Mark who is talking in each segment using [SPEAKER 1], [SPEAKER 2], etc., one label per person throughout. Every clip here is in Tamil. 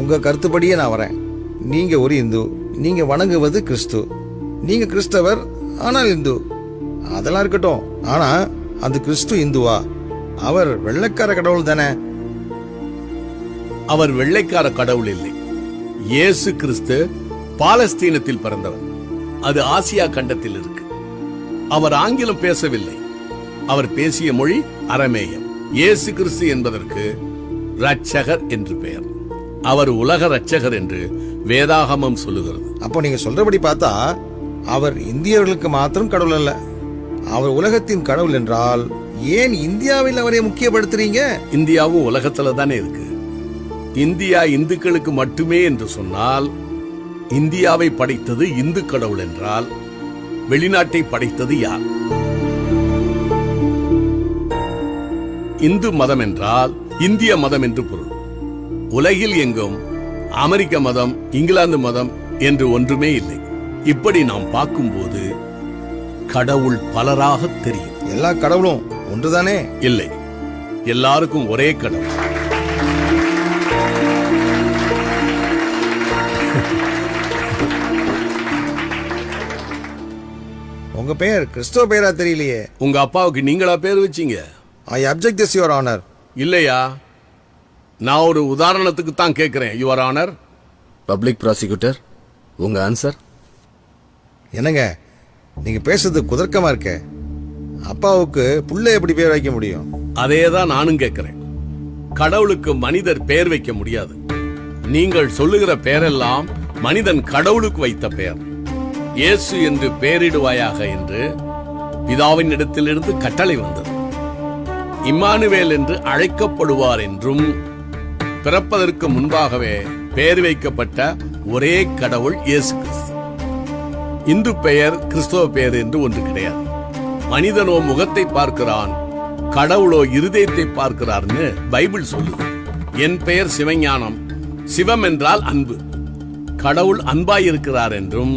[SPEAKER 1] உங்க கருத்துப்படியே நான் வரேன். நீங்க ஒரு இந்து, நீங்க வணங்குவது கிறிஸ்து. நீங்க கிறிஸ்தவர் ஆனால் இந்து. அதெல்லாம் இருக்கட்டும். ஆனா அந்த கிறிஸ்து இந்துவா? அவர் வெள்ளைக்கார கடவுள் தானே?
[SPEAKER 2] அவர் வெள்ளைக்கார கடவுள் இல்லை. இயேசு கிறிஸ்து பாலஸ்தீனத்தில் பிறந்தவர். அது ஆசியா கண்டத்தில் இருக்கு. அவர் ஆங்கிலம் பேசவில்லை. அவர் பேசிய மொழி அரமேயம். இயேசு கிறிஸ்து என்பதற்கு இரட்சகர் என்று பெயர். அவர் உலக இரட்சகர் என்று வேதாகமம் சொல்லுகிறது.
[SPEAKER 1] அப்போ நீங்க சொல்றபடி பார்த்தா அவர் இந்தியர்களுக்கு மாத்திரம் கடவுள் அல்ல, அவர் உலகத்தின் கடவுள் என்றால் ஏன் இந்தியாவில் அவரை முக்கியப்படுத்துறீங்க?
[SPEAKER 2] இந்தியாவும் உலகத்துல தானே இருக்கு. இந்தியா இந்துக்களுக்கு மட்டுமே என்று சொன்னால், இந்தியாவை படைத்தது இந்து கடவுள் என்றால் வெளிநாட்டை படைத்தது யார்? இந்து மதம் என்றால் இந்திய மதம் என்று பொருள். உலகில் எங்கும் அமெரிக்க மதம், இங்கிலாந்து மதம் என்று ஒன்றுமே இல்லை. இப்படி நாம் பார்க்கும்போது கடவுள் பலராக தெரியும்.
[SPEAKER 1] எல்லா கடவுளும் ஒன்றுதானே?
[SPEAKER 2] இல்லை, எல்லாருக்கும் ஒரே கடவுள்.
[SPEAKER 1] உங்க பெயர் கிறிஸ்தவ பெயரா தெரியலையே.
[SPEAKER 2] உங்க அப்பாவுக்கு நீங்களா பேர் வச்சீங்க?
[SPEAKER 1] ஐ அப்ஜெக்ட் திஸ் யுவர் ஆனர்.
[SPEAKER 2] இல்லையா, நான் ஒரு உதாரணத்துக்கு தான் கேட்கிறேன். Your honour.
[SPEAKER 3] பப்ளிக் ப்ராசிக்யூட்டர், உங்க ஆன்சர்?
[SPEAKER 1] என்னங்க நீங்க பேசுறது குதர்க்கமா இருக்க. அப்பாவுக்கு புள்ள எப்படி பேர் வைக்க முடியும்?
[SPEAKER 2] அதே தான் நானும் கேட்கிறேன். கடவுளுக்கு மனிதர் பெயர் வைக்க முடியாது. நீங்கள் சொல்லுகிற பெயரெல்லாம் மனிதன் கடவுளுக்கு வைத்த பெயர். இயேசு என்று பெயரிடுவாயாக என்று பிதாவின் இடத்திலிருந்து கட்டளை வந்தது. இம்மானுவேல் என்று அழைக்கப்படுவார் என்றும் பிறப்பதற்கு முன்பாகவே பெயர் வைக்கப்பட்ட ஒரே கடவுள் இயேசு கிறிஸ்து. இந்து பெயர் கிறிஸ்தவ பெயர் என்று ஒன்று கிடையாது. மனிதனோ முகத்தை பார்க்கிறான், கடவுளோ இருதயத்தை பார்க்கிறார்னு பைபிள் சொல்லுது. என் பெயர் சிவஞானம். சிவம் என்றால் அன்பு. கடவுள் அன்பாய் இருக்கிறார் என்றும்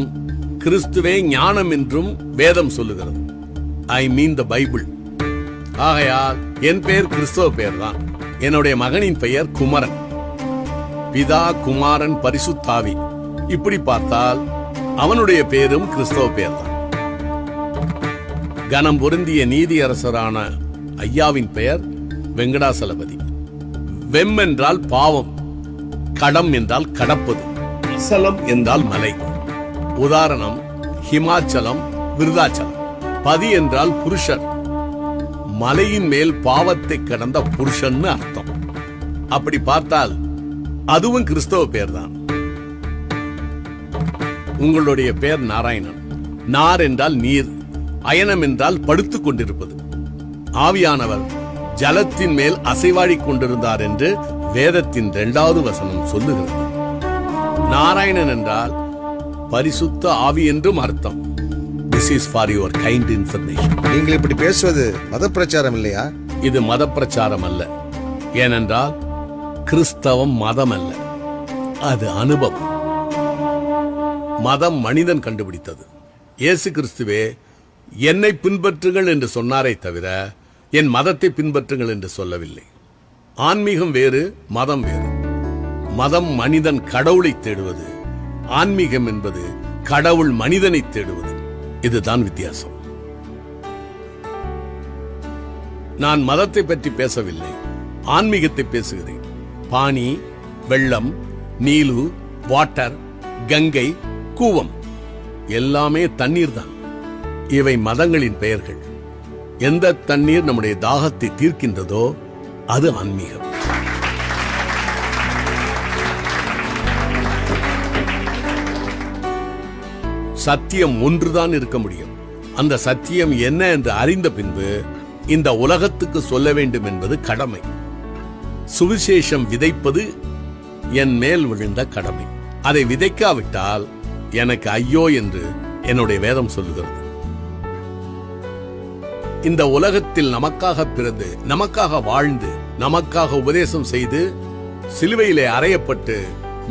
[SPEAKER 2] கிறிஸ்துவே ஞானம் என்றும் வேதம் சொல்லுகிறது. ஐ மீன் த பைபிள். ஆகையால் என் பெயர் கிறிஸ்தவ பெயர் தான். என்னுடைய மகனின் பெயர் குமரன். பிதா, குமாரன், பரிசுத்தாவி. இப்படி பார்த்தால் அவனுடைய பெயரும் கிறிஸ்தவ பெயர் தான். கனம் பொருந்திய நீதியரசரான ஐயாவின் பெயர் வெங்கடாசலபதி. வெம் என்றால் பாவம், கடம் என்றால் கடப்பது, அசலம் என்றால் மலை. உதாரணம் ஹிமாச்சலம், விருதாச்சலம். பதி என்றால் புருஷர். மலையின் மேல் பாவத்தை கடந்த புருஷன்னு அர்த்தம். அப்படி பார்த்தால் அதுவும் கிறிஸ்தவ பெயர் தான். உங்களுடைய பெயர் நாராயணன். நார் என்றால் நீர், அயனம் என்றால் படுத்துக் கொண்டிருப்பது. ஆவியானவர் ஜலத்தின் மேல் அசைவாடிக் கொண்டிருந்தார் என்று வேதத்தின் 2வது வசனம் சொல்லுகிறது. நாராயணன் என்றால் பரிசுத்த ஆவி என்றும் அர்த்தம். This is for your kind information.
[SPEAKER 1] நீங்கள் இப்படி பேசுவது மத பிரச்சாரம் இல்லையா?
[SPEAKER 2] இது மத பிரச்சாரம் அல்ல. ஏனென்றால் கிறிஸ்தவம் மதம் அல்ல, அது அனுபவம். மதம் மனிதன் கண்டுபிடித்தது. இயேசு கிறிஸ்துவே என்னை பின்பற்றுங்கள் என்று சொன்னாரே தவிர என் மதத்தை பின்பற்றுங்கள் என்று சொல்லவில்லை. ஆன்மீகம் வேறு, மதம் வேறு. மதம் மனிதன் கடவுளை தேடுவது, ஆன்மீகம் என்பது கடவுள் மனிதனை தேடுவது. இதுதான் வித்தியாசம். நான் மதத்தை பற்றி பேசவில்லை, ஆன்மீகத்தை பேசுகிறேன். பானி, வெள்ளம், நீலு, வாட்டர், கங்கை, கூவம் எல்லாமே தண்ணீர் தான். இவை மதங்களின் பெயர்கள். எந்த தண்ணீர் நம்முடைய தாகத்தை தீர்க்கின்றதோ அது ஆன்மீகம். சத்தியம் ஒன்றுதான் இருக்க முடியும். அந்த சத்தியம் என்ன என்று அறிந்த பின்பு இந்த உலகத்துக்கு சொல்ல வேண்டும் என்பது கடமை. சுவிசேஷம் விதைப்பது என் மேல் விழுந்த கடமை. அதை விதைக்காவிட்டால் எனக்கு ஐயோ என்று என்னுடைய வேதம் சொல்லுகிறது. இந்த உலகத்தில் நமக்காக பிறந்து, நமக்காக வாழ்ந்து, நமக்காக உபதேசம் செய்து, சிலுவையிலே அறையப்பட்டு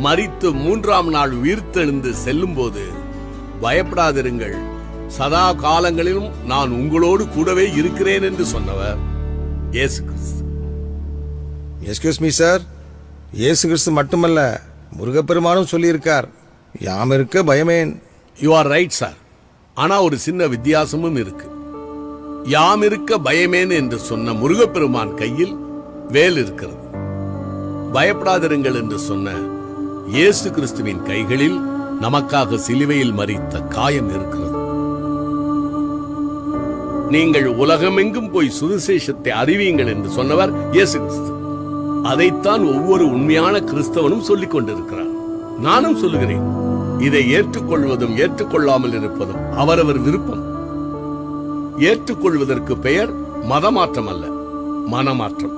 [SPEAKER 2] மரித்து 3ஆம் நாள் உயிர்த்தெழுந்து செல்லும் போது பயப்படாதிருங்கள், சதா காலங்களிலும் நான் உங்களோடு கூடவே இருக்கிறேன் என்று சொன்னவர் இயேசு கிறிஸ்து.
[SPEAKER 1] எஸ்கியூஸ் மீ சார், இயேசு கிறிஸ்து மட்டுமல்ல, முருகப்பெருமானும் சொல்லியிருக்கார், யாம் இருக்க பயமேன்.
[SPEAKER 2] You are right sir. ஆனா ஒரு சின்ன வித்தியாசமும் இருக்கு. யாம் இருக்க பயமேன் என்று சொன்ன முருகப்பெருமான் கையில் வேல் இருக்கிறது. பயப்படாதிருங்கள் என்று சொன்ன இயேசு கிறிஸ்துவின் கைகளில் நமக்காக சிலுவையில் மரித்த காயம் இருக்கிறது. நீங்கள் உலகமெங்கும் போய் சுவிசேஷத்தை அறிவியுங்கள் என்று சொன்னவர் இயேசு கிறிஸ்து. அதைத்தான் ஒவ்வொரு உண்மையான கிறிஸ்தவனும் சொல்லிக் கொண்டிருக்கிறார். நானும் சொல்லுகிறேன். இதை ஏற்றுக்கொள்வதும் ஏற்றுக்கொள்ளாமல் இருப்பதும் அவரவர் விருப்பம். ஏற்றுக்கொள்வதற்கு பெயர் மதமாற்றம் அல்ல, மனமாற்றம்.